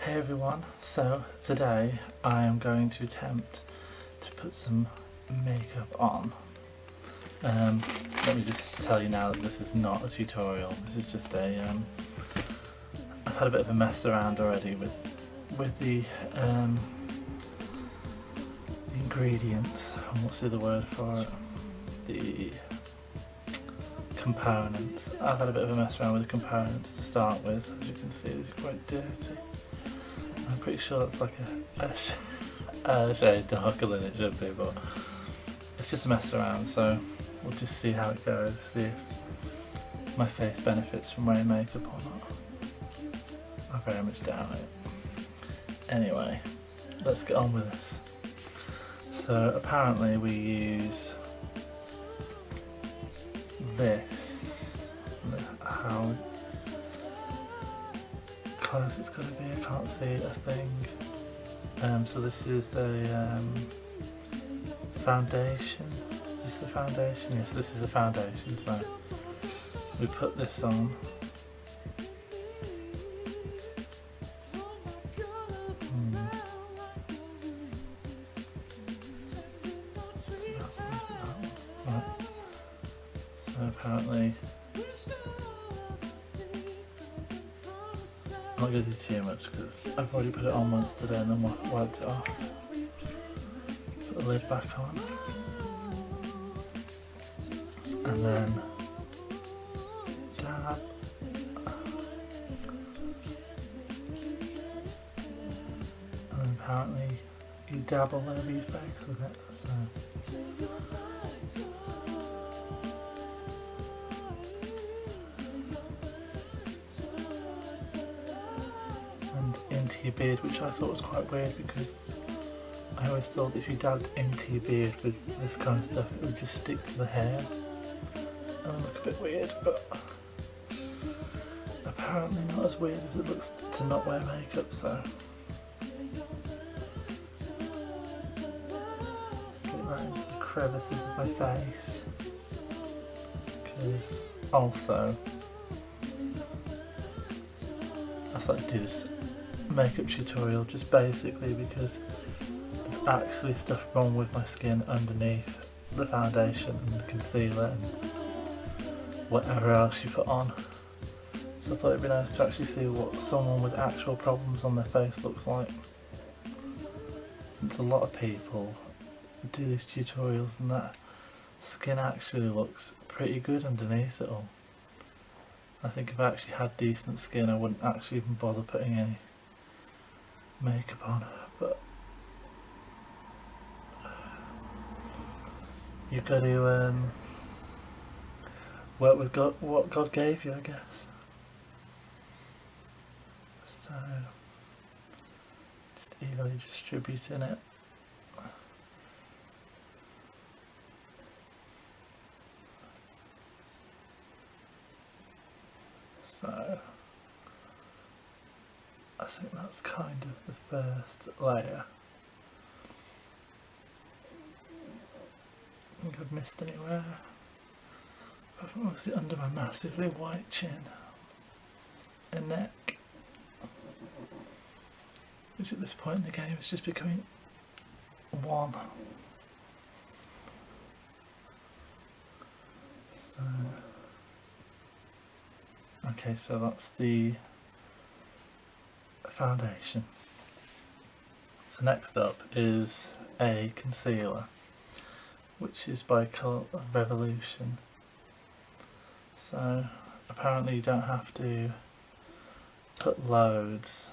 Hey everyone, so today I am going to attempt to put some makeup on. Let me just tell you now that this is not a tutorial, this is just I've had a bit of a mess around already with the ingredients, and what's the other word for it? The components. I've had a bit of a mess around with the components to start with. As you can see, these are quite dirty. I'm pretty sure that's like a shade darker than it should be, but it's just a mess around, so we'll just see how it goes, see if my face benefits from wearing makeup or not. I very much doubt it. Anyway, let's get on with this. So apparently we use this. How close it's going to be, I can't see it, I think. So this is a foundation. Is this the foundation? Yes, this is the foundation. So we put this on. Right. So apparently I'm not going to do too much because I've already put it on once today and then wiped it off. Put the lid back on. And then dab. And then apparently you dab all over your face with it. So into your beard, which I thought was quite weird because I always thought if you dabbed into your beard with this kind of stuff it would just stick to the hairs and look a bit weird, but apparently not as weird as it looks to not wear makeup, so get right into the crevices of my face, because also I thought I'd do this makeup tutorial just basically because there's actually stuff wrong with my skin underneath the foundation and the concealer and whatever else you put on. So I thought it'd be nice to actually see what someone with actual problems on their face looks like. Since a lot of people do these tutorials and that skin actually looks pretty good underneath it all. I think if I actually had decent skin I wouldn't actually even bother putting any makeup on, but you've got to work with God, what God gave you, I guess. So just evenly distributing it. So I think that's kind of the first layer. I think I've missed anywhere. Obviously under my massively white chin and neck, which at this point in the game is just becoming one. So okay, so that's the foundation. So next up is a concealer, which is by Colour Revolution. So apparently you don't have to put loads.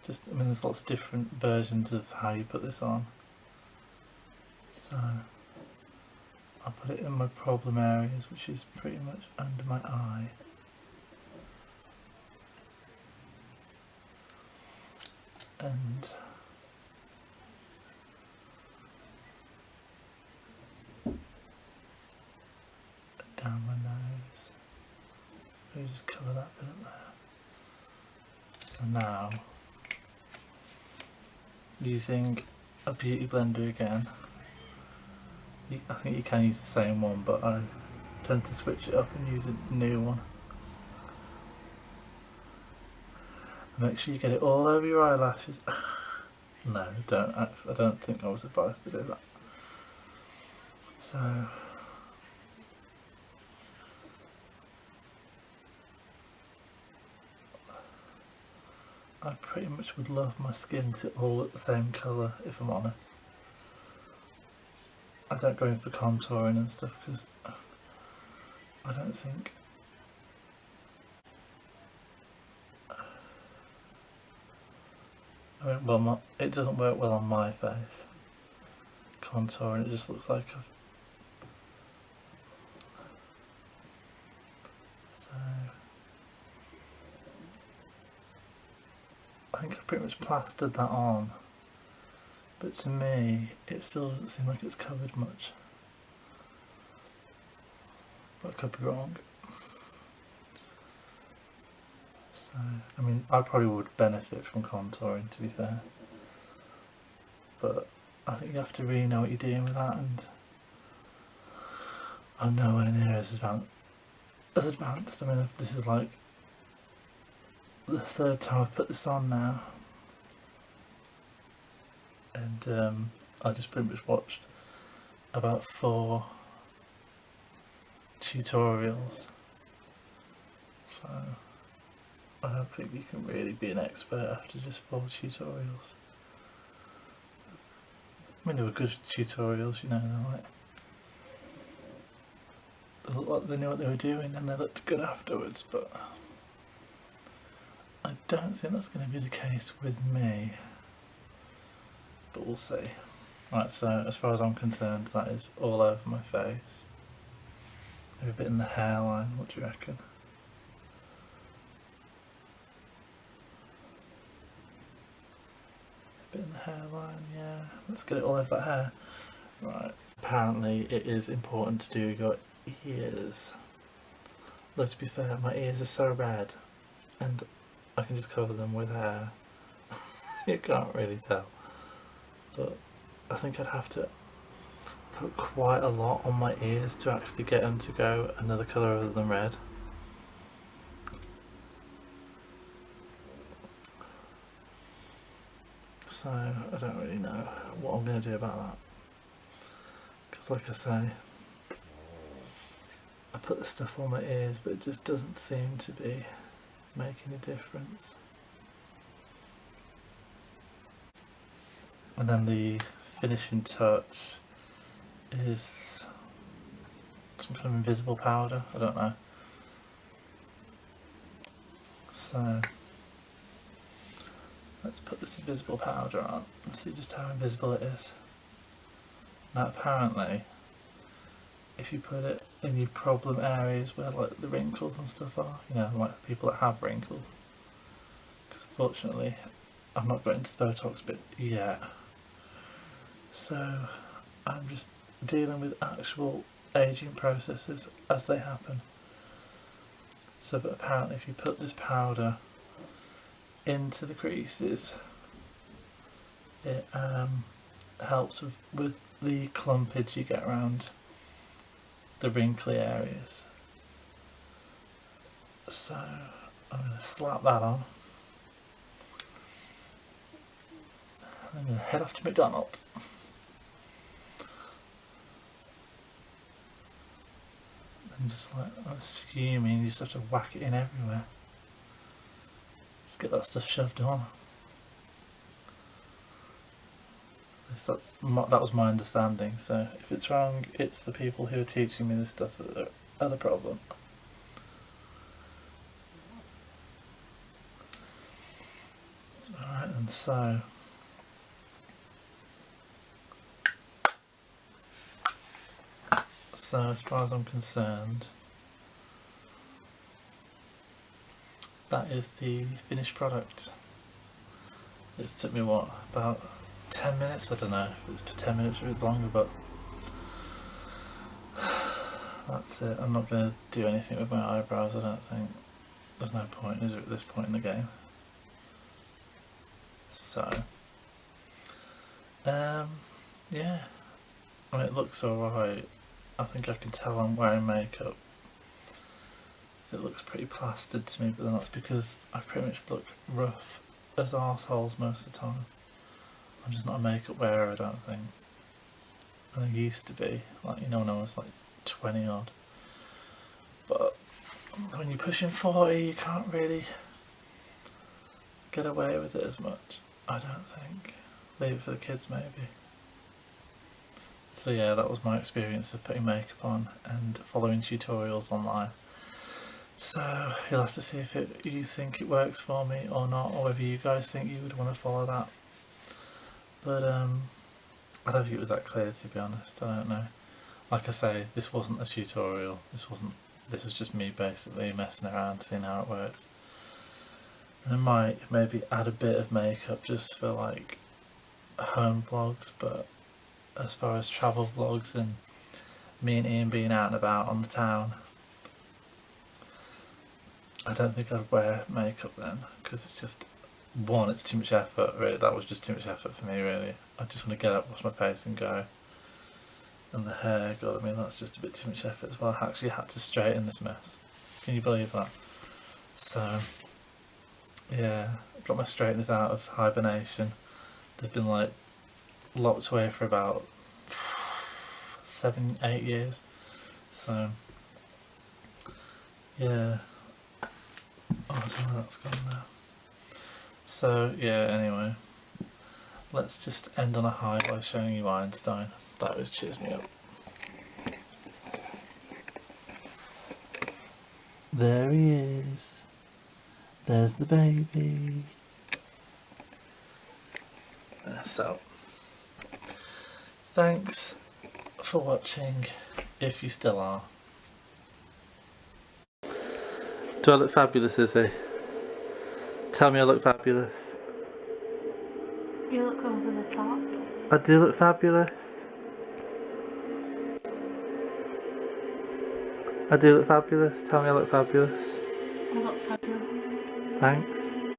Just, I mean, there's lots of different versions of how you put this on. So I'll put it in my problem areas, which is pretty much under my eye. And down my nose. So you just cover that bit up there. So now, using a beauty blender again, I think you can use the same one, but I tend to switch it up and use a new one. Make sure you get it all over your eyelashes. No, don't. I don't think I was advised to do that. So I pretty much would love my skin to all look the same colour, if I'm honest. I don't go in for contouring and stuff because I don't think it doesn't work well on my face. Contouring, it just looks like I think I've pretty much plastered that on, but to me it still doesn't seem like it's covered much, but I could be wrong. So, I mean, I probably would benefit from contouring, to be fair, but I think you have to really know what you're doing with that, and I'm nowhere near as advanced. I mean, if this is like the third time I've put this on now, and I just pretty much watched about 4 tutorials, so I don't think you can really be an expert after just 4 tutorials. I mean, they were good tutorials, you know, they looked like they knew what they were doing and they looked good afterwards, but I don't think that's going to be the case with me, but we'll see. Right, so as far as I'm concerned, that is all over my face. Maybe a bit in the hairline, what do you reckon? A bit in the hairline, yeah. Let's get it all over that hair. Right, apparently it is important to do your ears. Though to be fair, my ears are so red and I can just cover them with hair. You can't really tell, but I think I'd have to put quite a lot on my ears to actually get them to go another colour other than red. So I don't really know what I'm going to do about that, because like I say, I put the stuff on my ears but it just doesn't seem to be making a difference. And then the finishing touch is some kind of invisible powder, I don't know. So let's put this invisible powder on and see just how invisible it is. Now apparently if you put it in your problem areas where like the wrinkles and stuff are, you know, like people that have wrinkles, because unfortunately I've not got into the Botox bit yet, so I'm just dealing with actual aging processes as they happen. So but apparently if you put this powder into the creases, it helps with the clumpage you get around the wrinkly areas. So I'm going to slap that on. I'm going to head off to McDonald's. And just like, I'm assuming you just have to whack it in everywhere. Just get that stuff shoved on. That was my understanding, so if it's wrong, it's the people who are teaching me this stuff that are the problem. Alright, and so as far as I'm concerned, that is the finished product. It's took me what, about 10 minutes? I don't know if it's 10 minutes or it's longer, but that's it. I'm not going to do anything with my eyebrows, I don't think. There's no point, is there, at this point in the game? So, yeah. I mean, it looks alright. I think I can tell I'm wearing makeup it looks pretty plastered to me, but then that's because I pretty much look rough as arseholes most of the time. I'm just not a makeup wearer, I don't think. And I used to be, like, you know, when I was like 20 odd. But when you're pushing 40, you can't really get away with it as much, I don't think. Leave it for the kids maybe. So yeah, that was my experience of putting makeup on and following tutorials online. So you'll have to see if you think it works for me or not, or whether you guys think you would want to follow that. But I don't think it was that clear, to be honest. I don't know. Like I say, this wasn't a tutorial. This was just me basically messing around, seeing how it works. And I might maybe add a bit of makeup just for like home vlogs, but as far as travel vlogs and me and Ian being out and about on the town, I don't think I'd wear makeup then, because it's just, one, it's too much effort, really. That was just too much effort for me, really. I just want to get up, wash my face and go. And the hair, God, I mean, that's just a bit too much effort as well. I actually had to straighten this mess. Can you believe that? So yeah, got my straighteners out of hibernation. They've been like locked away for about 7-8 years. So yeah, oh, I don't know where that's gone now. So yeah, anyway, let's just end on a high by showing you Einstein. That always cheers me up. There he is. There's the baby. So, thanks for watching, if you still are. Do I look fabulous, Izzy? Tell me I look fabulous. You look over the top. I do look fabulous. I do look fabulous. Tell me I look fabulous. I look fabulous. Thanks.